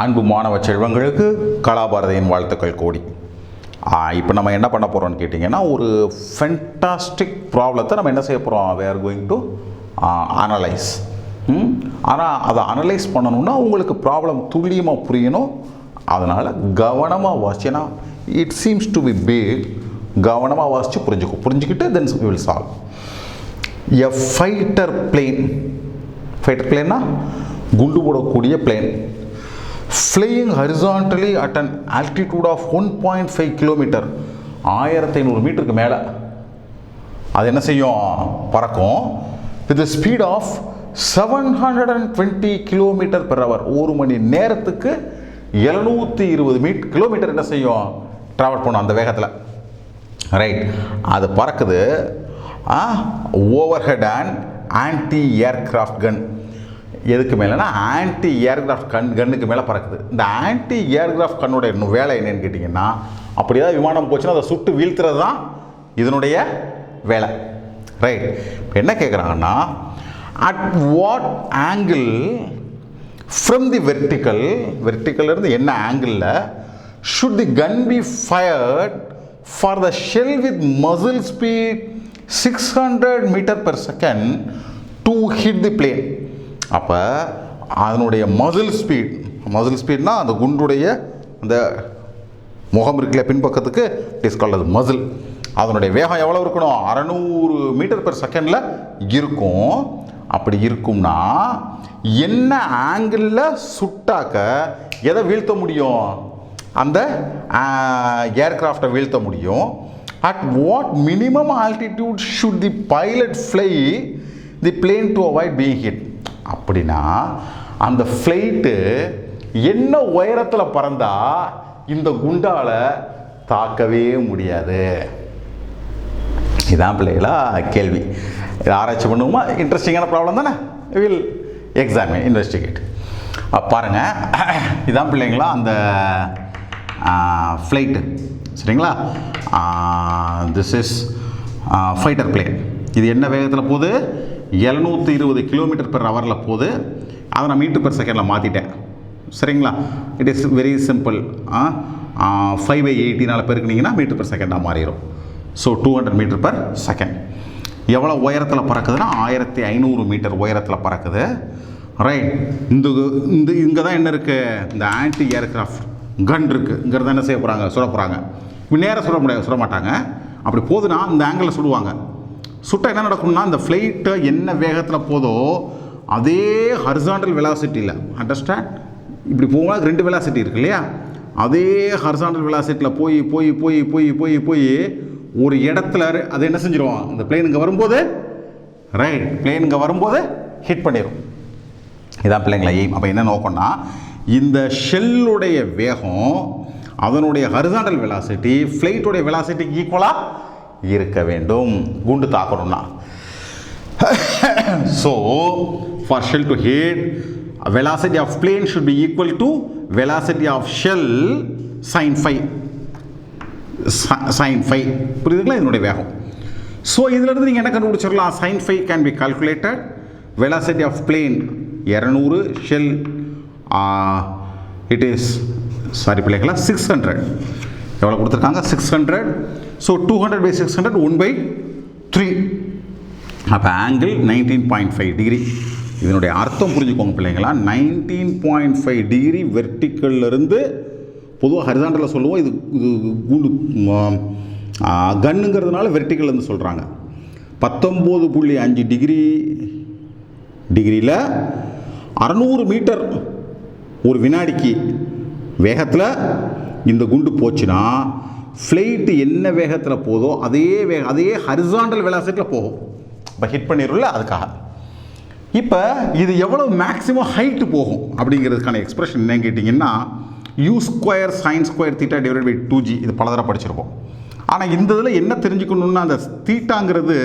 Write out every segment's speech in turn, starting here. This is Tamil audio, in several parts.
அன்பு மாணவ செல்வங்களுக்கு கலாபாரதியின் வாழ்த்துக்கள் கோடி. இப்போ நம்ம என்ன பண்ண போகிறோம்னு கேட்டிங்கன்னா, ஒரு ஃபென்டாஸ்டிக் ப்ராப்ளத்தை நம்ம என்ன செய்ய போகிறோம், we are going to analyse. ஆனால் அதை அனலைஸ் பண்ணணும்னா உங்களுக்கு ப்ராப்ளம் துல்லியமாக புரியணும். அதனால் கவனமாக வாசிச்சு, ஏன்னா it seems to be big, கவனமாக வாசித்து புரிஞ்சுக்கிட்டு தென் we will solve. A fighter பிளேன்னா குண்டு போடக்கூடிய plane flying horizontally at an altitude of 1.5 kilometer, 1500 மீட்டருக்கு மேலே அது என்ன செய்யும், பறக்கும். with the speed of 720 km per hour, ஒரு மணி நேரத்துக்கு 720 கிலோமீட்டர் என்ன செய்யும், ட்ராவல் பண்ணும் அந்த வேகத்தில். ரைட், அது பறக்குது. ஓவர்ஹெட் அண்ட் ஆன்டி ஏர்கிராஃப்ட் கன், எதுக்கு மேலேனா ஆன்டி ஏர்கிராஃப்ட் கன்னுக்கு மேலே பறக்குது. இந்த ஆன்டி ஏர்கிராஃப்ட் கன்னுடைய வேலை என்னன்னு கேட்டிங்கன்னா, அப்படி ஏதாவது விமானம் போச்சுன்னா அதை சுட்டு வீழ்த்துறது தான் இதனுடைய வேலை. ரைட், இப்போ என்ன கேட்குறாங்கன்னா, at what angle from the வெர்டிக்கல்லேருந்து என்ன ஆங்கிளில் should the gun be fired for the shell with muzzle speed 600 m/s to hit the plane. அப்போ அதனுடைய மசில் ஸ்பீட்னா அந்த குண்டுடைய அந்த முகம் இருக்குல்ல பின்பக்கத்துக்கு, இட் இஸ் கால்ட் அது மசில். அதனுடைய வேகம் எவ்வளோ இருக்கணும், 600 m/s இருக்கும். அப்படி இருக்கும்னா என்ன ஆங்கிளில் சுட்டாக்க எதை வீழ்த்த முடியும், அந்த ஏர்கிராஃப்டை வீழ்த்த முடியும். At what minimum altitude should the pilot fly the plane to avoid being hit. அப்படின்னா அந்த ஃப்ளைட்டு என்ன உயரத்தில் பறந்தா இந்த குண்டால தாக்கவே முடியாது. இதான் பிள்ளைகளா கேள்வி. இதை ஆராய்ச்சி பண்ணுவோமா? இன்ட்ரெஸ்டிங்கான ப்ராப்ளம் தானே. Will examine investigate. பாருங்கள், இதான் பிள்ளைங்களா அந்த ஃப்ளைட்டு, சரிங்களா? This is fighter plane. இது என்ன வேகத்தில் போகுது, 720 km/h போகுது. அதை நான் மீட்டர்/s மாற்றிட்டேன், சரிங்களா? It is very simple. 5/80 பெருக்குனீங்கன்னா மீட்டர்/s மாறிடும். So 200 m/s. எவ்வளோ உயரத்தில் பறக்குதுன்னா 1500 மீட்டர் உயரத்தில் பறக்குது. ரைட், இங்கே தான் என்ன இருக்குது, இந்த ஆன்டி ஏர்கிராஃப்ட் கன் இருக்குது. இங்கே தான் என்ன செய்ய போகிறாங்க, சுட போகிறாங்க. இப்போ நேராக சுட மாட்டாங்க. அப்படி போகுதுன்னா இந்த ஆங்கிளில் சுடுவாங்க. சுட்டால் என்ன நடக்கும்னா, இந்த ஃப்ளைட்டு என்ன வேகத்தில் போதோ அதே ஹரிசாண்டல் வெலாசிட்டியில், அண்டர்ஸ்டாண்ட், இப்படி போகும்போது 2 வெலாசிட்டி இருக்கு இல்லையா, அதே ஹரிசாண்டல் வெலாசிட்டியில் போய் போய் போய் போய் போய் போய் ஒரு இடத்துல அது என்ன செஞ்சிடும், இந்த பிளேனுங்க வரும்போது, ரைட், பிளேனுங்க வரும்போது ஹிட் பண்ணிடும். இதான் பிள்ளைங்களா எய்ம். அப்போ என்ன நோக்கம்னா, இந்த ஷெல்லுடைய வேகம் அதனுடைய ஹரிசாண்டல் வெலாசிட்டி ஃப்ளைட்டுடைய வெலாசிட்டிக்கு ஈக்குவலாக இருக்க வேண்டும் குண்டு தாக்கணும்னா. So for shell to hit, velocity of plane should be equal to velocity of shell sin phi. புரியுதுங்களா இதனுடைய வேகம்? ஸோ இதிலிருந்து நீங்கள் என்ன கண்டுபிடிச்சிடலாம், sin phi can be calculated. velocity of plane 200, shell it is பிள்ளைகளா 600. எவ்வளோ கொடுத்துருக்காங்க, 600. ஸோ 200/600 1/3. அப்போ ஆங்கிள் 19.5 டிகிரி. இதனுடைய அர்த்தம் புரிஞ்சுக்கோங்க பிள்ளைங்களா. 19.5 டிகிரி வெர்டிக்கல்லிருந்து, பொதுவாக ஹரிசாண்டலில் சொல்லுவோம், இது குண்டு கன்னுங்கிறதுனால வெர்டிக்கல்லேருந்து சொல்கிறாங்க. 19.5 டிகிரியில் 600 மீட்டர் ஒரு வினாடிக்கு வேகத்தில் இந்த குண்டு போச்சுன்னா ஃப்ளைட்டு என்ன வேகத்தில் போதோ அதே ஹரிசாண்டல் வெலாசிட்டியில் போகும். இப்போ ஹிட் பண்ணிடும்ல, அதுக்காக. இப்போ இது எவ்வளோ மேக்ஸிமம் ஹைட்டு போகும் அப்படிங்கிறதுக்கான எக்ஸ்பிரஷன் என்னன்னு கேட்டிங்கன்னா, u² sin² θ/ 2g. இது பல தடவை படிச்சிருப்போம். ஆனால் இந்த இதில் என்ன தெரிஞ்சுக்கணுன்னா, அந்த தீட்டாங்கிறது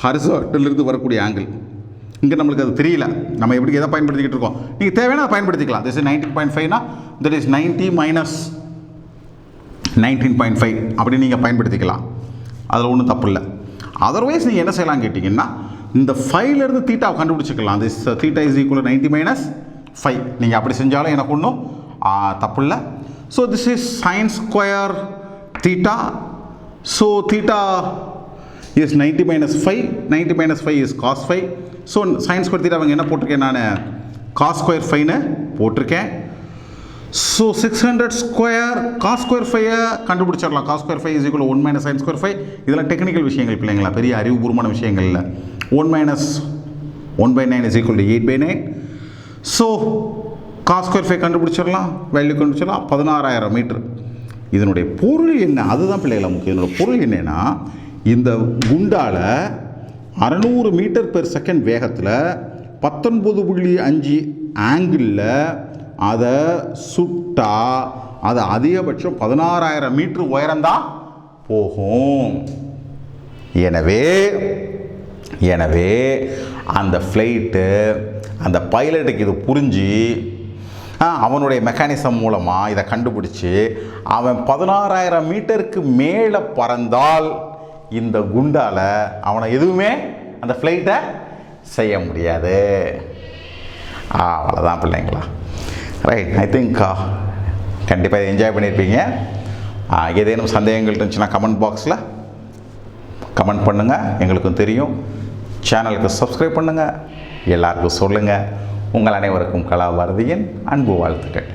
ஹரிசாண்டலிருந்து வரக்கூடிய ஆங்கிள். இங்கே நம்மளுக்கு அது தெரியல, நம்ம எப்படி எதை பயன்படுத்திக்கிட்டு இருக்கோம். நீங்கள் தேவையான அதை பயன்படுத்திக்கலாம். திஸ் இஸ் 19.5னா தட் இஸ் 90 - 19.5 அப்படி நீங்கள் பயன்படுத்திக்கலாம். அதில் ஒன்றும் தப்பு இல்லை. அதர்வைஸ் நீங்கள் என்ன செய்யலாம் கேட்டிங்கன்னா, இந்த 5லேருந்து தீட்டாவை கண்டுபிடிச்சிக்கலாம். This theta is equal 90 - 5. நீங்கள் அப்படி செஞ்சாலும் எனக்கு ஒன்றும் தப்பு இல்லை. So this is sin square theta. So theta is 90 minus 5. 90 minus 5 is cos 5. So sin square theta அவங்க என்ன போட்டிருக்கேன், நான் cos square 5ன்னு போட்டிருக்கேன். ஸோ 600 ஸ்கொயர் காஸ் ஸ்கொயர் 5 கண்டுபிடிச்சிடலாம். Cos square 5 is equal to 1 minus sin square 5. இதெல்லாம் டெக்னிக்கல் விஷயங்கள் பிள்ளைங்களா, பெரிய அறிவுபூர்வமான விஷயங்கள் இல்லை. 1 minus 1/9 is equal to 8/9. So cos square 5 கண்டுபிடிச்சிடலாம், வேல்யூ கண்டுபிடிச்சிடலாம். 16,000 மீட்டர். இதனுடைய பொருள் என்ன, அதுதான் பிள்ளைகளா முக்கியம். இதனோட பொருள் என்னன்னா, இந்த குண்டால 600 மீட்டர் பெர் செகண்ட் வேகத்தில் 19.5 ஆங்கிளில் அதை சுட்டா அது அதிகபட்சம் 16,000 மீட்டர் உயரம்தான் போகும். எனவே அந்த ஃப்ளைட்டு அந்த பைலட்டுக்கு இது புரிஞ்சு அவனுடைய மெக்கானிசம் மூலமாக இதை கண்டுபிடிச்சி அவன் 16,000 மீட்டருக்கு மேலே பறந்தால் இந்த குண்டால் அவனை எதுவுமே அந்த ஃப்ளைட்டை செய்ய முடியாது. அவ்வளோதான் பிள்ளைங்களா. ரைட், ஐ திங்க் கண்டிப்பாக இதை என்ஜாய் பண்ணியிருப்பீங்க. ஏதேனும் சந்தேகங்கள் இருந்துச்சுன்னா கமெண்ட் பாக்ஸில் கமெண்ட் பண்ணுங்கள், எங்களுக்கும் தெரியும். சேனலுக்கு சப்ஸ்கிரைப் பண்ணுங்கள், எல்லாருக்கும் சொல்லுங்கள். உங்கள் அனைவருக்கும் கலாபாரதியின் அன்பு வாழ்த்துக்கள்.